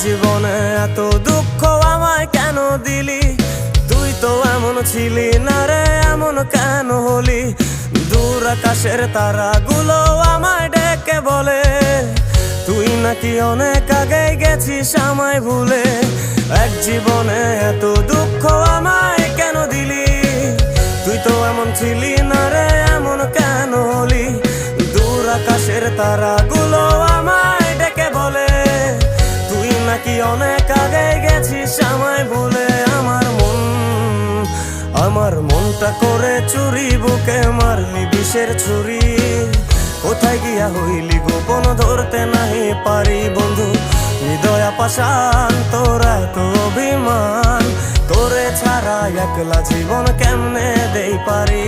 জীবনে এত দুঃখ আমায় কেন দিলি? তুই তো এমন ছিলি না রে, এমন কেন হলি? দূর আকাশের তারাগুলো আমায় ডেকে বলে তুই নাকি অনেক আগে গেছিস আমায় ভুলে। এক জীবনে এত দুঃখ আমায় কেন দিলি? তুই তো এমন ছিলি না রে, এমন কেন হলি? দূর আকাশের তারাগুলো আমায় ডেকে বলে তুই নাকি অনেক আগে গেছিস আমায় ভুলে। আমার মনটা করে চুরি, বুকে মারলি বিষের ছুরি। কোথায় গিয়া হইলি গোপন ধরতে নাহি পারি বন্ধু। হৃদয় পাষাণ তোর এত অভিমান, তোরে ছাড়া একলা জীবন কেমনে দেই পারি?